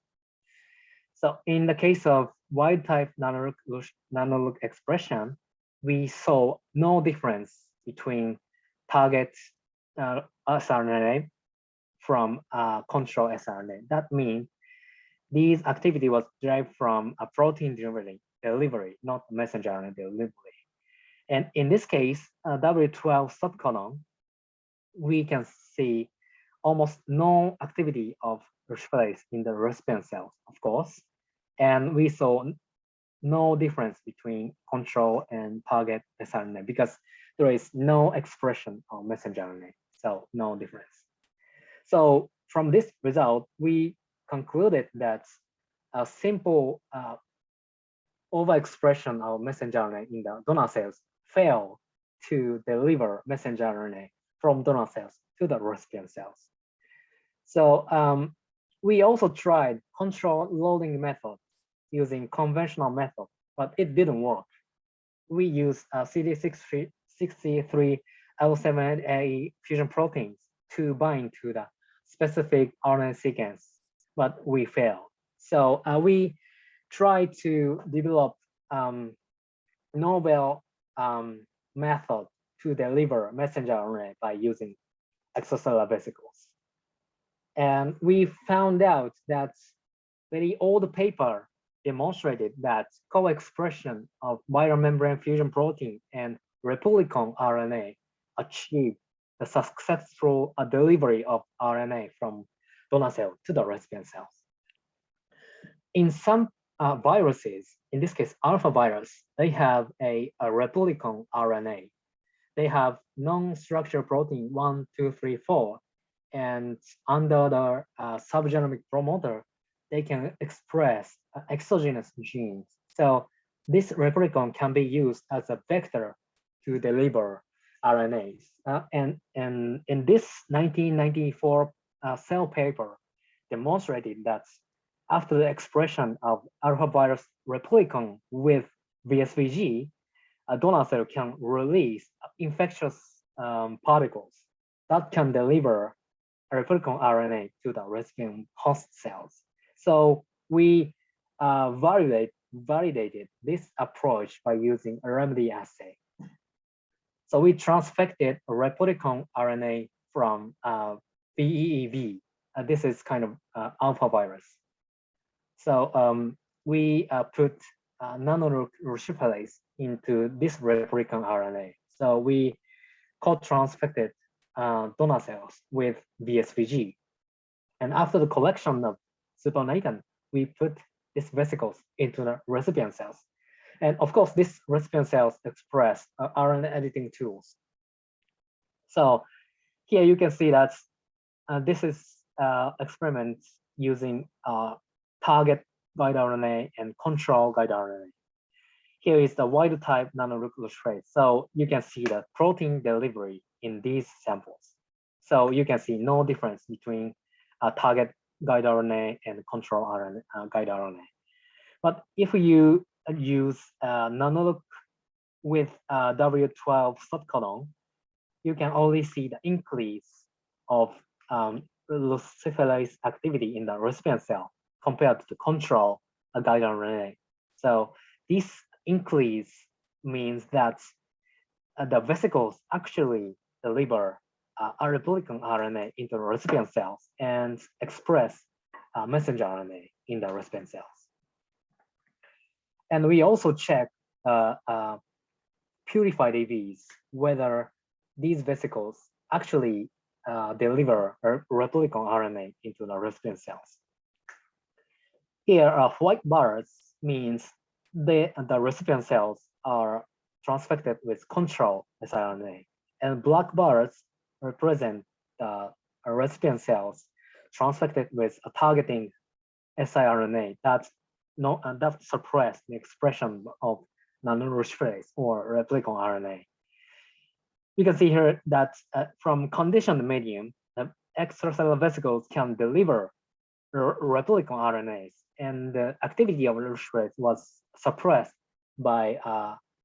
So in the case of wild type nanonuc expression, we saw no difference between target siRNA from control siRNA. That means these activity was derived from a protein delivery, not messenger RNA delivery. And in this case, W12 subcodon, we can see almost no activity of erythropoiesis in the recipient cells, of course. And we saw no difference between control and target siRNA because there is no expression of messenger RNA, so no difference. So from this result, we concluded that a simple overexpression of messenger RNA in the donor cells failed to deliver messenger RNA from donor cells to the recipient cells. So we also tried control loading method using conventional method, but it didn't work. We used CD63 L7A fusion proteins to bind to the specific RNA sequence, but we failed. So we tried to develop novel method to deliver messenger RNA by using extracellular vesicles. And we found out that very old paper demonstrated that co-expression of viral membrane fusion protein and replicon RNA achieved the successful delivery of RNA from donor cell to the recipient cells. In some viruses, in this case, alpha virus, they have a replicon RNA. They have non-structured protein 1, 2, 3, 4, and under the subgenomic promoter, they can express exogenous genes. So this replicon can be used as a vector to deliver RNAs. And in this 1994 Cell paper demonstrated that after the expression of alpha virus replicon with VSVG, a donor cell can release infectious particles that can deliver a replicon RNA to the recipient host cells. So we validated this approach by using a Ebcd assay. So we transfected a replicon RNA from VEEV. This is kind of alpha virus. So we put nanoparticles into this replicon RNA. So we co-transfected donor cells with VSVG. And after the collection of supernatant, we put these vesicles into the recipient cells. And of course, these recipient cells express RNA editing tools. So here you can see that this is experiment using target guide RNA and control guide RNA. Here is the wild type nanonucleotide. So you can see the protein delivery in these samples. So you can see no difference between target guide RNA and control RNA, guide RNA. But if you use nanolook with W12 subcodon, you can only see the increase of luciferase activity in the recipient cell compared to the control guide RNA. So this increase means that the vesicles actually deliver a replicon RNA into the recipient cells and express messenger RNA in the recipient cells. And we also check purified EVs, whether these vesicles actually deliver a replicon RNA into the recipient cells. Here, white bars means the recipient cells are transfected with control siRNA, and black bars represent the recipient cells transfected with a targeting siRNA that suppress the expression of nanoparticles or replicon RNA. You can see here that from conditioned medium, the extracellular vesicles can deliver replicon RNAs, and the activity of nanoparticles was suppressed by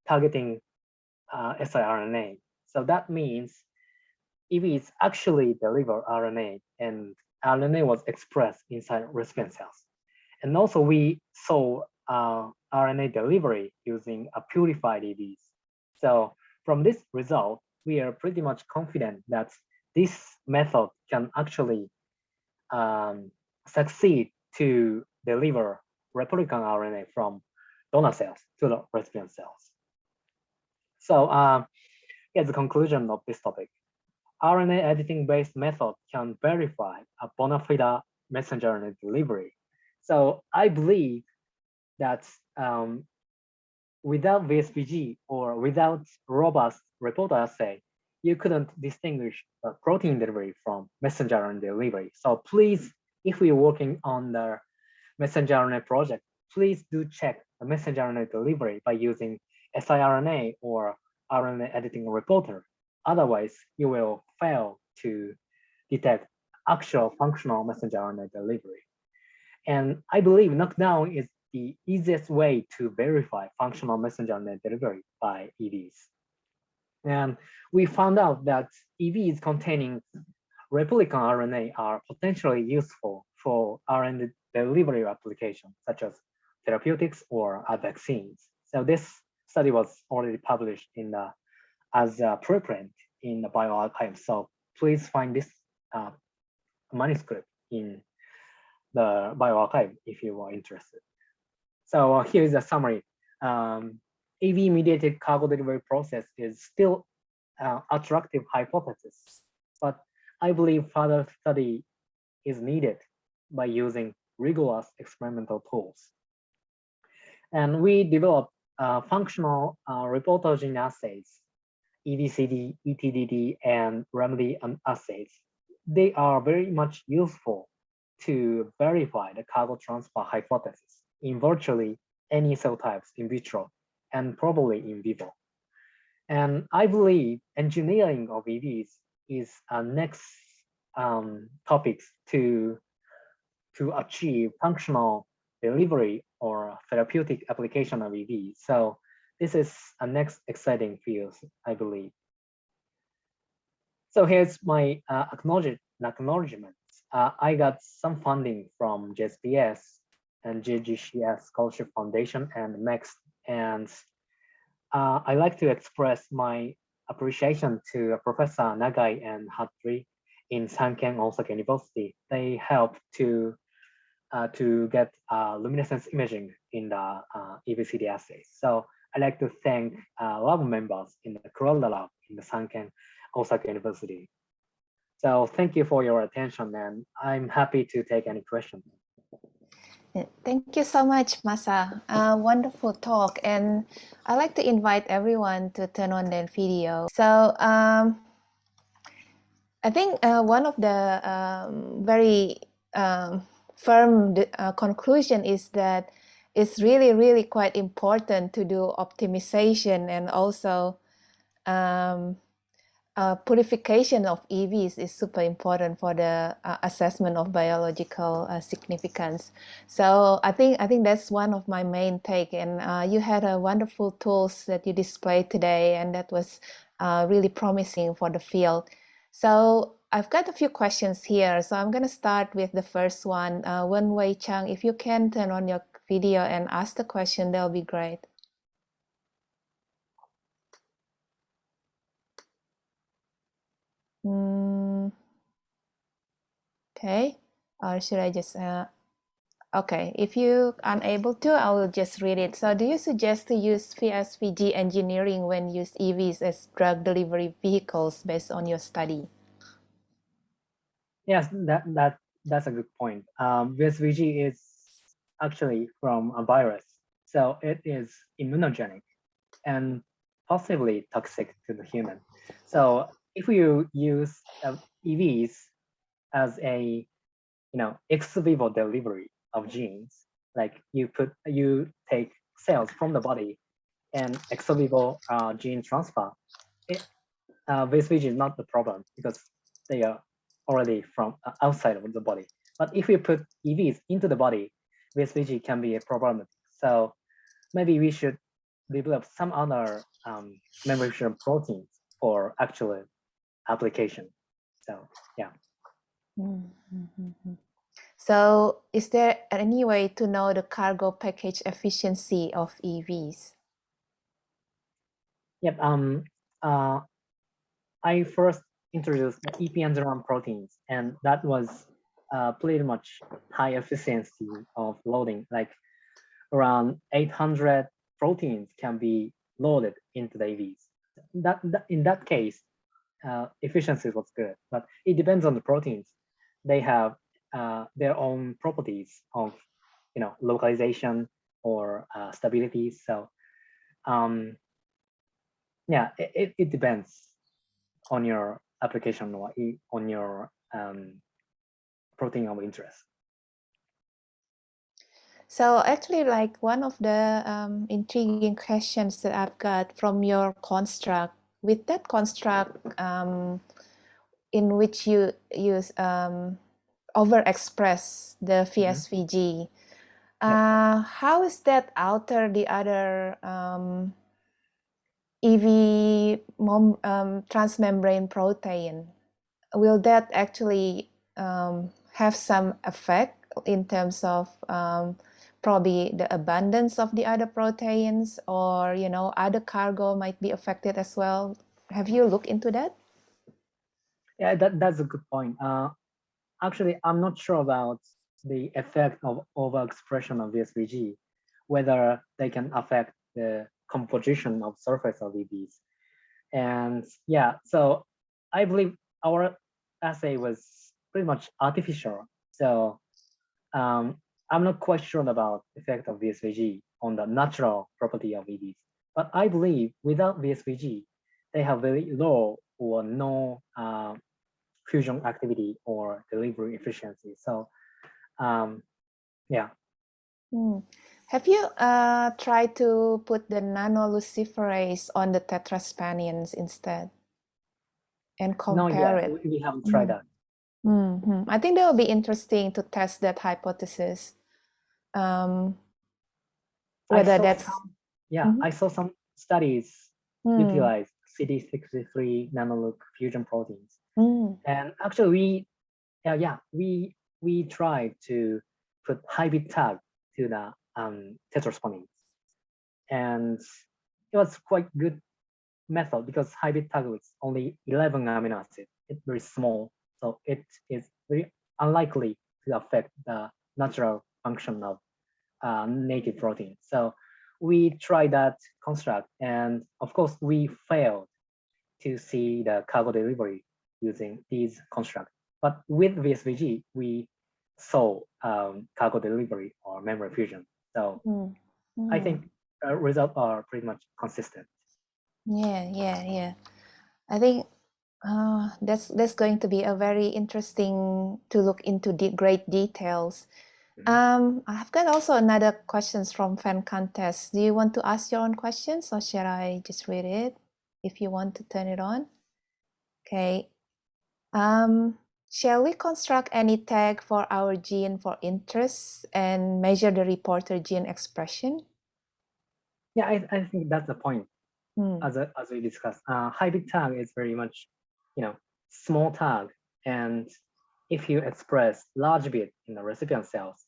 targeting siRNA. So that means EVs actually deliver RNA, and RNA was expressed inside recipient cells. And also we saw RNA delivery using a purified EVs. So from this result, we are pretty much confident that this method can actually succeed to deliver replicon RNA from donor cells to the recipient cells. So here's the conclusion of this topic. RNA editing-based method can verify a bona fide messenger RNA delivery. So I believe that without VSVG or without robust reporter assay, you couldn't distinguish the protein delivery from messenger RNA delivery. So please, if we're working on the messenger RNA project, please do check the messenger RNA delivery by using siRNA or RNA editing reporter. Otherwise, you will fail to detect actual functional messenger RNA delivery. And I believe knockdown is the easiest way to verify functional messenger RNA delivery by EVs. And we found out that EVs containing replicon RNA are potentially useful for RNA delivery applications, such as therapeutics or vaccines. So this study was already published in the as a preprint in the bioarchive. So please find this manuscript in the bioarchive if you are interested. So here's a summary. AV-mediated cargo delivery process is still an attractive hypothesis, but I believe further study is needed by using rigorous experimental tools. And we developed functional reportage assays, EBCD, ETDD, and remedy assays. They are very much useful to verify the cargo transfer hypothesis in virtually any cell types in vitro and probably in vivo. And I believe engineering of EVs is a next topics to achieve functional delivery or therapeutic application of EVs. So this is a next exciting field, I believe. So here's my acknowledgement. I got some funding from JSPS and JGCS Scholarship Foundation and MEX. And I like to express my appreciation to Professor Nagai and Hatri in SANKEN, Osaka University. They helped to get luminescence imaging in the Ebcd Assay. So I'd like to thank lab members in the Kuroda lab in the SANKEN, Osaka University. So thank you for your attention, and I'm happy to take any questions. Thank you so much, Masa. Wonderful talk. And I'd like to invite everyone to turn on their video. So I think one of the very firm conclusion is that it's really, really quite important to do optimization and also purification of EVs is super important for the assessment of biological significance. So I think that's one of my main take. And you had a wonderful tools that you displayed today, and that was really promising for the field. So I've got a few questions here. So I'm going to start with the first one. Wenwei Chang, if you can turn on your video and ask the question, that'll be great. Okay, or should I just, okay, if you are unable to, I will just read it. So do you suggest to use VSVG engineering when use EVs as drug delivery vehicles based on your study? Yes, that's a good point. VSVG is actually from a virus, so it is immunogenic and possibly toxic to the human. So if you use EVs as a ex vivo delivery of genes, like you take cells from the body and ex vivo gene transfer, VSVG is not the problem because they are already from outside of the body. But if we put EVs into the body, VSVG can be a problem. So maybe we should develop some other membrane proteins for actual application. So yeah. So is there any way to know the cargo package efficiency of EVs? Yep. I first introduced the EP1 proteins, and that was pretty much high efficiency of loading, like around 800 proteins can be loaded into the EVs. In that case, efficiency was good, but it depends on the proteins. They have their own properties of localization or stability. So yeah, it depends on your application or on your protein of interest. So actually, like one of the intriguing questions that I've got from your construct, with that construct in which you use overexpress the VSVG, how is that alter the other EV transmembrane protein? Will that actually have some effect in terms of probably the abundance of the other proteins, or other cargo might be affected as well Have you looked into that? Yeah, that's a good point. Actually, I'm not sure about the effect of overexpression of VSVG, whether they can affect the composition of surface of EVs. And yeah, so I believe our assay was pretty much artificial. So I'm not quite sure about the effect of VSVG on the natural property of EVs. But I believe without VSVG, they have very low or no fusion activity or delivery efficiency. So yeah. Have you tried to put the nanoluciferase on the tetraspanions instead and compare No, it? we haven't tried that. I think that would be interesting to test that hypothesis. Whether that's I saw some studies utilize CD63 nanolook fusion proteins, and actually we tried to put hybrid tag to the tetraspanines, and it was quite good method because hybrid tag is only 11 amino acids. It's very small, so it is very unlikely to affect the natural function of native protein. So we tried that construct, and of course we failed to see the cargo delivery using these constructs. But with VSVG, we saw cargo delivery or memory fusion. So I think results are pretty much consistent. Yeah. I think that's going to be a very interesting to look into the great details. I've got also another questions from fan contest. Do you want to ask your own questions, or shall I just read it if you want to turn it on? Okay. Shall we construct any tag for our gene for interest and measure the reporter gene expression? Yeah, I think that's the point. As we discussed, hybrid tag is very much, small tag, and if you express large bit in the recipient cells,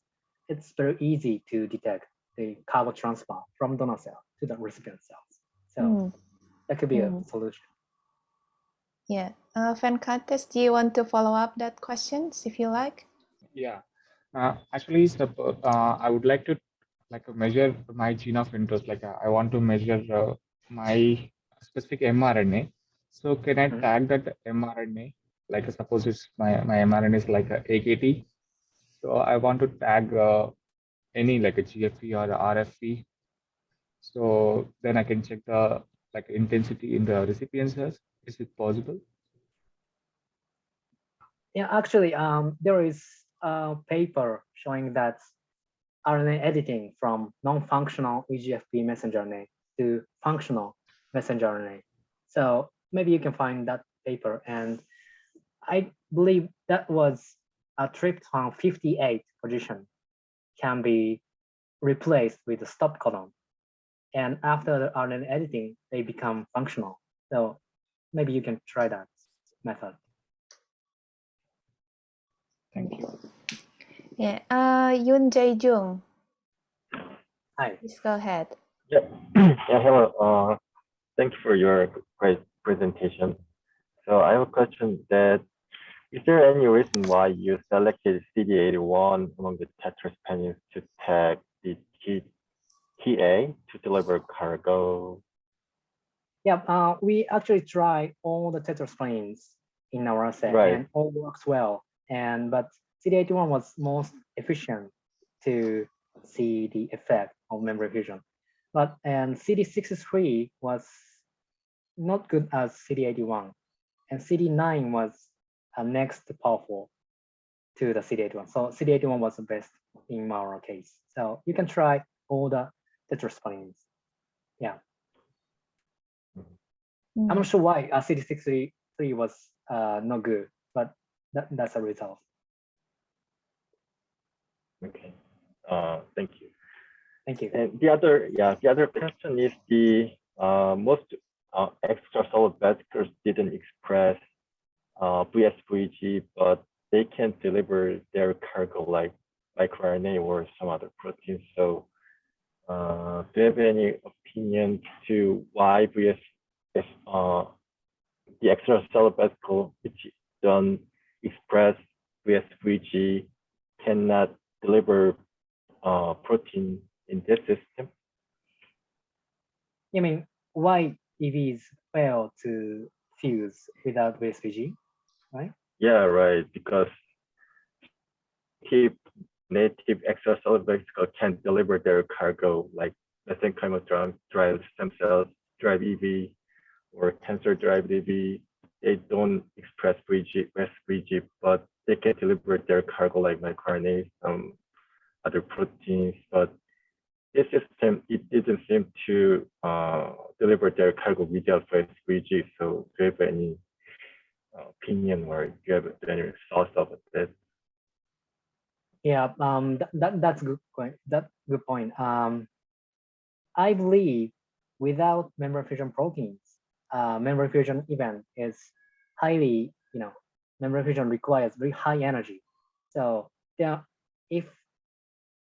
it's very easy to detect the cargo transfer from donor cell to the recipient cells. So that could be a solution. Yeah. Fan contest, do you want to follow up that questions if you like? Yeah. Actually, I would like to measure my gene of interest. I want to measure my specific mRNA. So can I tag that mRNA? Suppose it's my mRNA is like a AKT. So I want to tag any like a GFP or a RFP. So then I can check the intensity in the recipient cells. Is it possible? Yeah, actually, there is a paper showing that RNA editing from non-functional EGFP messenger RNA to functional messenger RNA. So maybe you can find that paper, and I believe that was a tryptophan 58 position can be replaced with a stop codon. And after the RNA editing, they become functional. So maybe you can try that method. Thank you. Yeah. Yoon Jae-jung. Hi. Please go ahead. Yeah. Hello. Thank you for your great presentation. So I have a question that, is there any reason why you selected CD81 among the tetraspanions to tag the TA to deliver cargo? Yeah, we actually try all the tetraspanions in our assay, and all works well. But CD81 was most efficient to see the effect of memory fusion. But CD63 was not good as CD81, and CD9 was next powerful to the CD81. So CD81 was the best in our case. So you can try all the tetraspanions. Yeah. I'm not sure why CD63 was not good, but that's a result. Okay. Thank you. Thank you. And the other question is the most extracellular vesicles didn't express VSVG, but they can deliver their cargo like microRNA or some other protein. So do you have any opinion to why the extracellular vesicle, which don't express VSVG, cannot deliver protein in this system? You mean why EVs fail to fuse without VSVG, right? Yeah, right. Because native extracellular vesicle can deliver their cargo, like mesenchymal drive stem cells, drive EV, or cancer drive EV. They don't express VSVG, but they can deliver their cargo like microRNA, other proteins. But this system, it didn't seem to deliver their cargo without VSVG. So do you have any opinion or do you have any thoughts about that? Yeah, that's good point. Good point. I believe without membrane fusion proteins, membrane fusion event is highly, membrane fusion requires very high energy. So if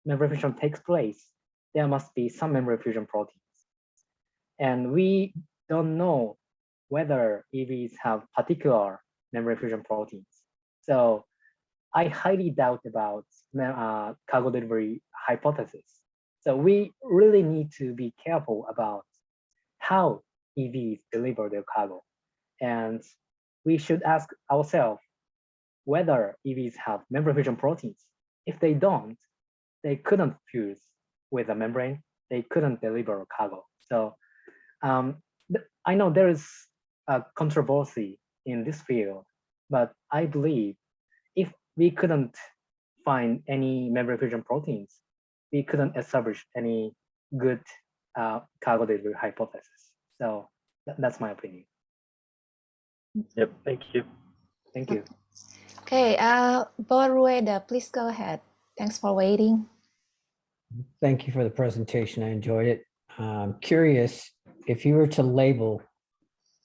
membrane fusion takes place, there must be some membrane fusion proteins. And we don't know whether EVs have particular membrane fusion proteins. So I highly doubt about cargo delivery hypothesis. So we really need to be careful about how EVs deliver their cargo. And we should ask ourselves whether EVs have membrane fusion proteins. If they don't, they couldn't fuse with a membrane. They couldn't deliver cargo. So I know there is a controversy in this field, but I believe if we couldn't find any membrane fusion proteins, we couldn't establish any good cargo delivery hypothesis. So that's my opinion. Yep, thank you. Thank you. Okay, Borueda, please go ahead. Thanks for waiting. Thank you for the presentation. I enjoyed it. Curious, if you were to label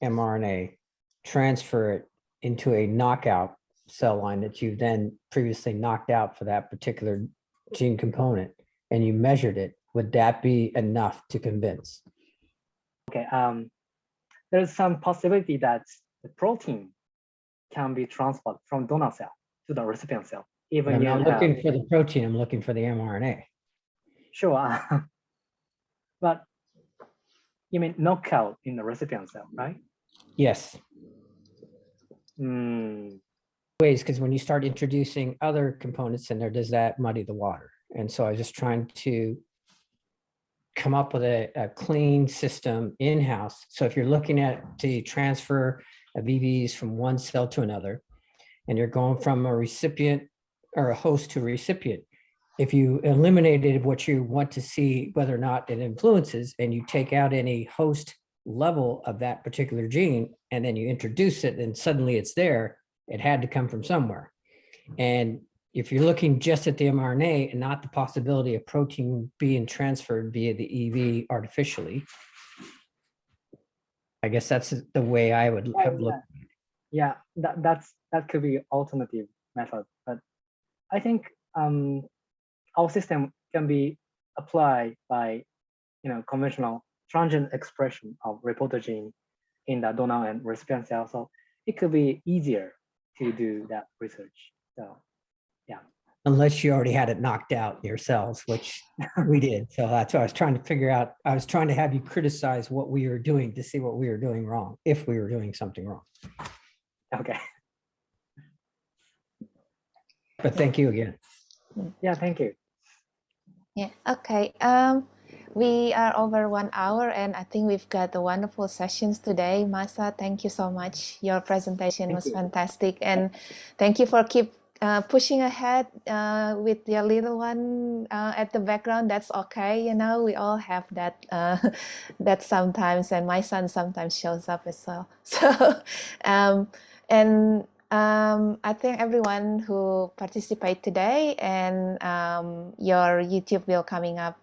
mRNA, transfer it into a knockout cell line that you've then previously knocked out for that particular gene component, and you measured it, would that be enough to convince? Okay, there's some possibility that the protein can be transferred from donor cell to the recipient cell. Even I'm not looking for the protein, I'm looking for the mRNA. Sure, but you mean knockout in the recipient cell, right? Yes. Ways, because when you start introducing other components in there, does that muddy the water? And so I was just trying to come up with a clean system in-house. So if you're looking at the transfer of EVs from one cell to another, and you're going from a recipient or a host to a recipient, if you eliminated what you want to see, whether or not it influences, and you take out any host level of that particular gene, and then you introduce it and suddenly it's there, it had to come from somewhere. And if you're looking just at the mRNA and not the possibility of protein being transferred via the EV artificially, I guess that's the way I would have looked. Yeah, that could be alternative method, but I think our system can be applied by conventional transient expression of reporter gene in the donor and recipient cell. So it could be easier to do that research. So yeah. Unless you already had it knocked out in your cells, which we did. So that's what I was trying to figure out. I was trying to have you criticize what we were doing to see what we were doing wrong, if we were doing something wrong. Okay. But thank you again. Yeah, thank you. Yeah, okay. We are over 1 hour and I think we've got the wonderful sessions today. Masa, thank you so much. Your presentation was fantastic. And thank you for keep pushing ahead with your little one at the background. That's okay. We all have that that sometimes, and my son sometimes shows up as well. So, I thank everyone who participate today, and your YouTube will coming up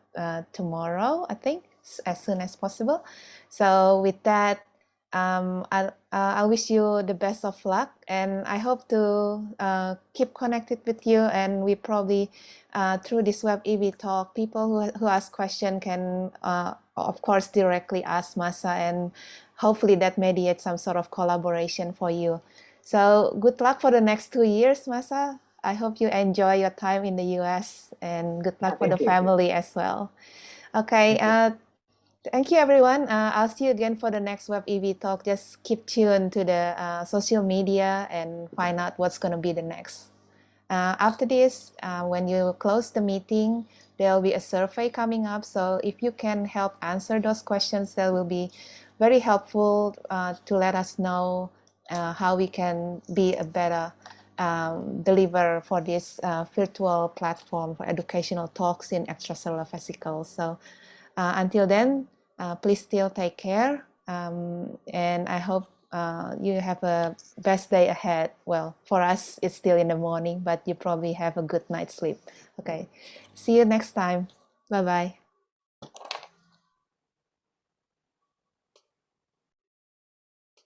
tomorrow, I think, as soon as possible. So with that, I wish you the best of luck, and I hope to keep connected with you. And we probably through this WebEVTalk, people who ask questions can of course directly ask Masa, and hopefully that mediates some sort of collaboration for you. So good luck for the next 2 years, Masa. I hope you enjoy your time in the US, and good luck for the family as well. Okay. Thank you, everyone. I'll see you again for the next WebEVTalk. Just keep tuned to the social media and find out what's going to be the next. After this, when you close the meeting, there'll be a survey coming up. So if you can help answer those questions, that will be very helpful to let us know how we can be a better deliver for this virtual platform for educational talks in extracellular vesicles. So until then, please still take care, and I hope you have a best day ahead. Well, for us, it's still in the morning, but you probably have a good night's sleep. Okay, see you next time. Bye-bye.